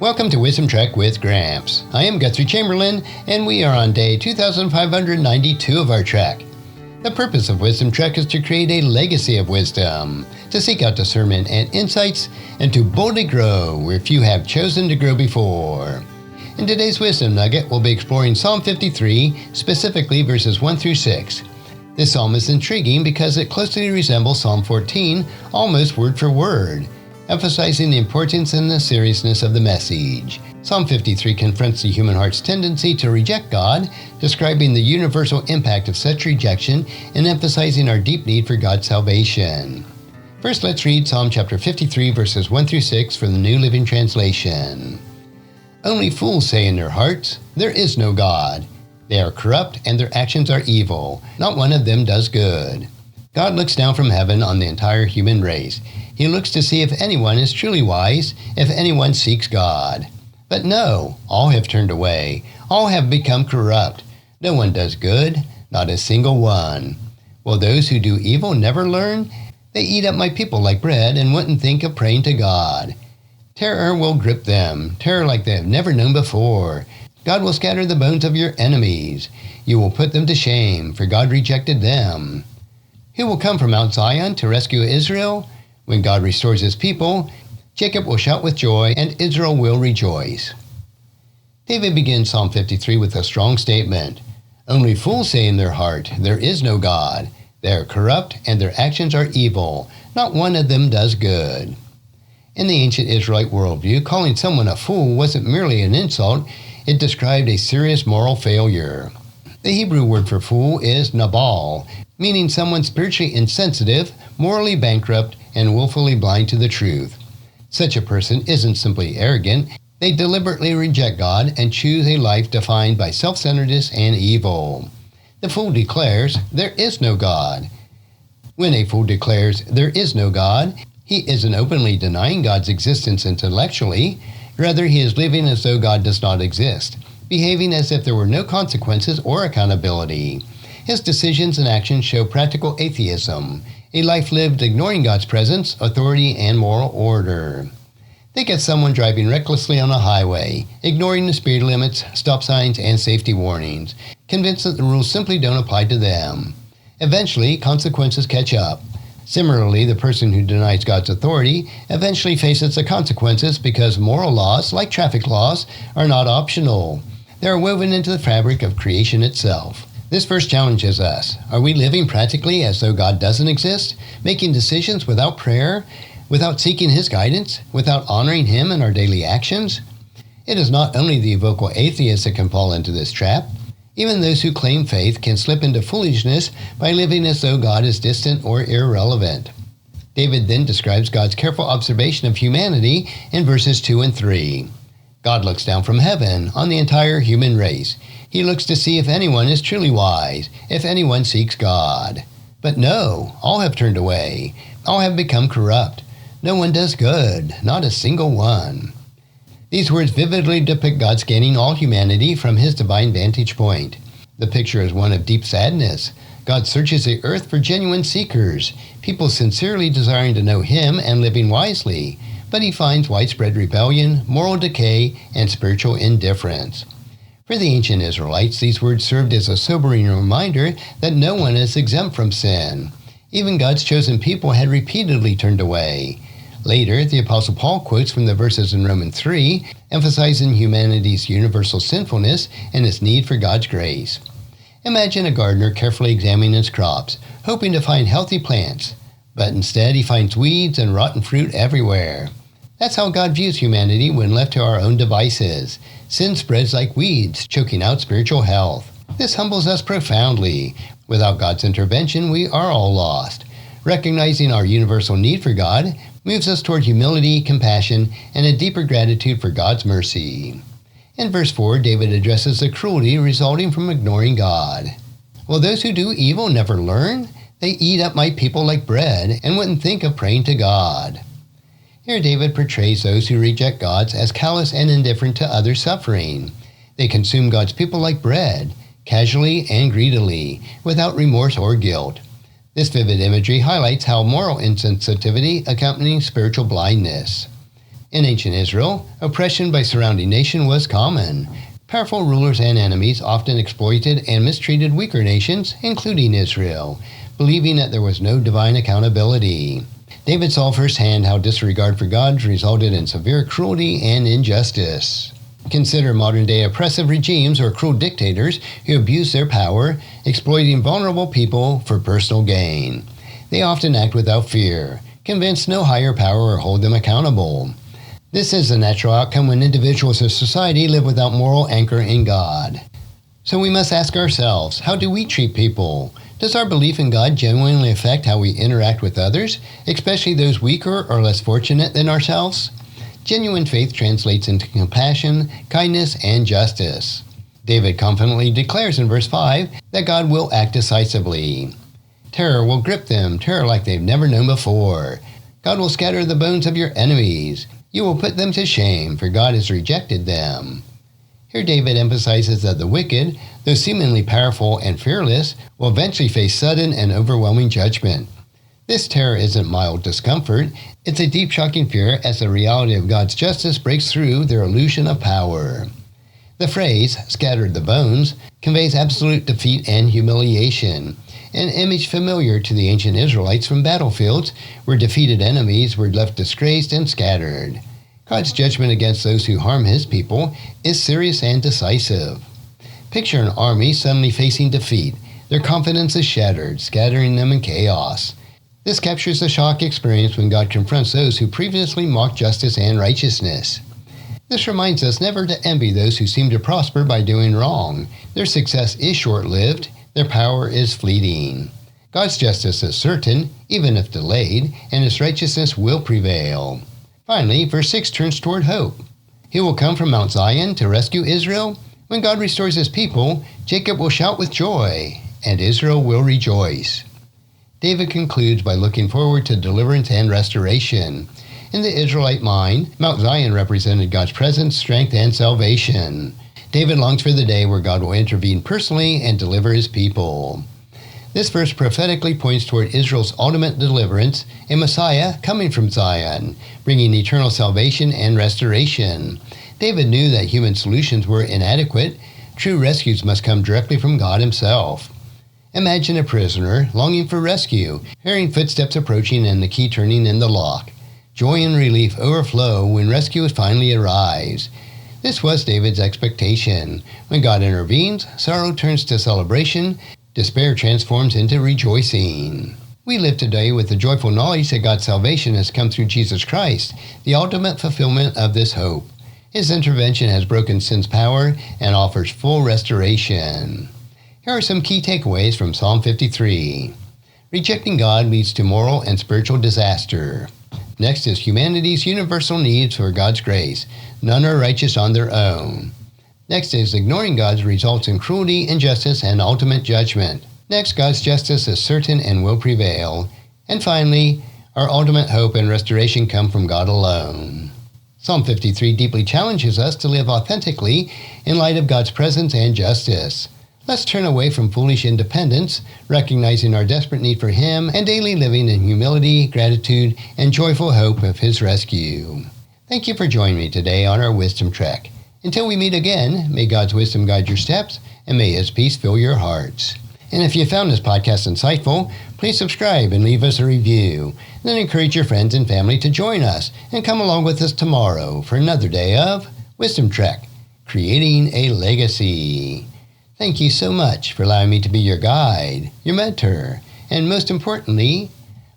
Welcome to Wisdom Trek with Gramps. I am Guthrie Chamberlain, and we are on day 2592 of our trek. The purpose of Wisdom Trek is to create a legacy of wisdom, to seek out discernment and insights, and to boldly grow where few have chosen to grow before. In today's Wisdom Nugget, we'll be exploring Psalm 53, specifically verses 1 through 6. This psalm is intriguing because it closely resembles Psalm 14, almost word for word, emphasizing the importance and the seriousness of the message. Psalm 53 confronts the human heart's tendency to reject God, describing the universal impact of such rejection and emphasizing our deep need for God's salvation. First, let's read Psalm chapter 53, verses 1 through 6 from the New Living Translation. Only fools say in their hearts, "There is no God." They are corrupt and their actions are evil. Not one of them does good. God looks down from heaven on the entire human race. He looks to see if anyone is truly wise, if anyone seeks God. But no, all have turned away. All have become corrupt. No one does good, not a single one. Will those who do evil never learn? They eat up my people like bread and wouldn't think of praying to God. Terror will grip them, terror like they have never known before. God will scatter the bones of your enemies. You will put them to shame, for God rejected them. Who will come from Mount Zion to rescue Israel? When God restores his people, Jacob will shout with joy and Israel will rejoice. David begins Psalm 53 with a strong statement. Only fools say in their heart, "There is no God." They are corrupt and their actions are evil. Not one of them does good. In the ancient Israelite worldview, calling someone a fool wasn't merely an insult, it described a serious moral failure. The Hebrew word for fool is nabal, meaning someone spiritually insensitive, morally bankrupt, and willfully blind to the truth. Such a person isn't simply arrogant. They deliberately reject God and choose a life defined by self-centeredness and evil. The fool declares, "There is no God." When a fool declares, "There is no God," he isn't openly denying God's existence intellectually. Rather, he is living as though God does not exist, behaving as if there were no consequences or accountability. His decisions and actions show practical atheism, a life lived ignoring God's presence, authority, and moral order. Think of someone driving recklessly on a highway, ignoring the speed limits, stop signs, and safety warnings, convinced that the rules simply don't apply to them. Eventually, consequences catch up. Similarly, the person who denies God's authority eventually faces the consequences because moral laws, like traffic laws, are not optional. They are woven into the fabric of creation itself. This verse challenges us. Are we living practically as though God doesn't exist, making decisions without prayer, without seeking his guidance, without honoring him in our daily actions? It is not only the vocal atheists that can fall into this trap. Even those who claim faith can slip into foolishness by living as though God is distant or irrelevant. David then describes God's careful observation of humanity in verses 2 and 3. God looks down from heaven on the entire human race. He looks to see if anyone is truly wise, if anyone seeks God. But no, all have turned away. All have become corrupt. No one does good, not a single one. These words vividly depict God scanning all humanity from his divine vantage point. The picture is one of deep sadness. God searches the earth for genuine seekers, people sincerely desiring to know him and living wisely, but he finds widespread rebellion, moral decay, and spiritual indifference. For the ancient Israelites, these words served as a sobering reminder that no one is exempt from sin. Even God's chosen people had repeatedly turned away. Later, the Apostle Paul quotes from the verses in Romans 3, emphasizing humanity's universal sinfulness and its need for God's grace. Imagine a gardener carefully examining his crops, hoping to find healthy plants, but instead he finds weeds and rotten fruit everywhere. That's how God views humanity when left to our own devices. Sin spreads like weeds, choking out spiritual health. This humbles us profoundly. Without God's intervention, we are all lost. Recognizing our universal need for God moves us toward humility, compassion, and a deeper gratitude for God's mercy. In verse 4, David addresses the cruelty resulting from ignoring God. Will those who do evil never learn? They eat up my people like bread and wouldn't think of praying to God. Here David portrays those who reject God as callous and indifferent to others' suffering. They consume God's people like bread, casually and greedily, without remorse or guilt. This vivid imagery highlights how moral insensitivity accompanies spiritual blindness. In ancient Israel, oppression by surrounding nation was common. Powerful rulers and enemies often exploited and mistreated weaker nations, including Israel, believing that there was no divine accountability. David saw firsthand how disregard for God resulted in severe cruelty and injustice. Consider modern-day oppressive regimes or cruel dictators who abuse their power, exploiting vulnerable people for personal gain. They often act without fear, convinced no higher power will hold them accountable. This is the natural outcome when individuals or society live without moral anchor in God. So we must ask ourselves, how do we treat people? Does our belief in God genuinely affect how we interact with others, especially those weaker or less fortunate than ourselves? Genuine faith translates into compassion, kindness, and justice. David confidently declares in verse 5 that God will act decisively. Terror will grip them, terror like they've never known before. God will scatter the bones of your enemies. You will put them to shame, for God has rejected them. Here David emphasizes that the wicked, though seemingly powerful and fearless, will eventually face sudden and overwhelming judgment. This terror isn't mild discomfort, it's a deep shocking fear as the reality of God's justice breaks through their illusion of power. The phrase, scattered the bones, conveys absolute defeat and humiliation, an image familiar to the ancient Israelites from battlefields where defeated enemies were left disgraced and scattered. God's judgment against those who harm his people is serious and decisive. Picture an army suddenly facing defeat. Their confidence is shattered, scattering them in chaos. This captures the shock experience when God confronts those who previously mocked justice and righteousness. This reminds us never to envy those who seem to prosper by doing wrong. Their success is short-lived. Their power is fleeting. God's justice is certain, even if delayed, and his righteousness will prevail. Finally, verse 6 turns toward hope. He will come from Mount Zion to rescue Israel. When God restores his people, Jacob will shout with joy, and Israel will rejoice. David concludes by looking forward to deliverance and restoration. In the Israelite mind, Mount Zion represented God's presence, strength, and salvation. David longs for the day where God will intervene personally and deliver his people. This verse prophetically points toward Israel's ultimate deliverance, a Messiah coming from Zion, bringing eternal salvation and restoration. David knew that human solutions were inadequate. True rescues must come directly from God himself. Imagine a prisoner longing for rescue, hearing footsteps approaching and the key turning in the lock. Joy and relief overflow when rescue finally arrives. This was David's expectation. When God intervenes, sorrow turns to celebration, despair transforms into rejoicing. We live today with the joyful knowledge that God's salvation has come through Jesus Christ, the ultimate fulfillment of this hope. His intervention has broken sin's power and offers full restoration. Here are some key takeaways from Psalm 53. Rejecting God leads to moral and spiritual disaster. Next is humanity's universal needs for God's grace. None are righteous on their own. Next is ignoring God results in cruelty, injustice, and ultimate judgment. Next, God's justice is certain and will prevail. And finally, our ultimate hope and restoration come from God alone. Psalm 53 deeply challenges us to live authentically in light of God's presence and justice. Let's turn away from foolish independence, recognizing our desperate need for Him, and daily living in humility, gratitude, and joyful hope of His rescue. Thank you for joining me today on our Wisdom Trek. Until we meet again, may God's wisdom guide your steps, and may His peace fill your hearts. And if you found this podcast insightful, please subscribe and leave us a review. Then encourage your friends and family to join us and come along with us tomorrow for another day of Wisdom Trek, creating a legacy. Thank you so much for allowing me to be your guide, your mentor, and most importantly,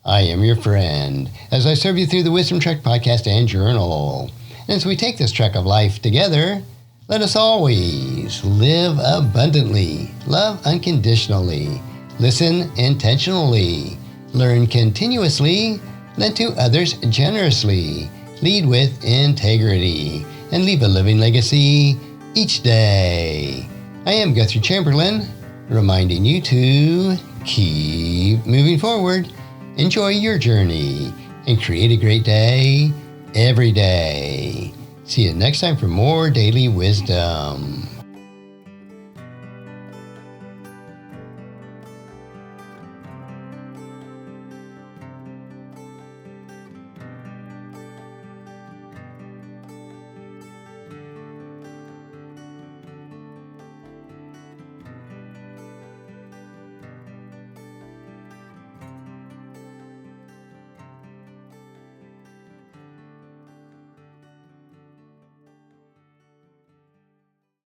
I am your friend as I serve you through the Wisdom Trek podcast and journal. And as we take this trek of life together, let us always live abundantly, love unconditionally, listen intentionally, learn continuously, lend to others generously, lead with integrity, and leave a living legacy each day. I am Guthrie Chamberlain, reminding you to keep moving forward, enjoy your journey, and create a great day every day. See you next time for more daily wisdom.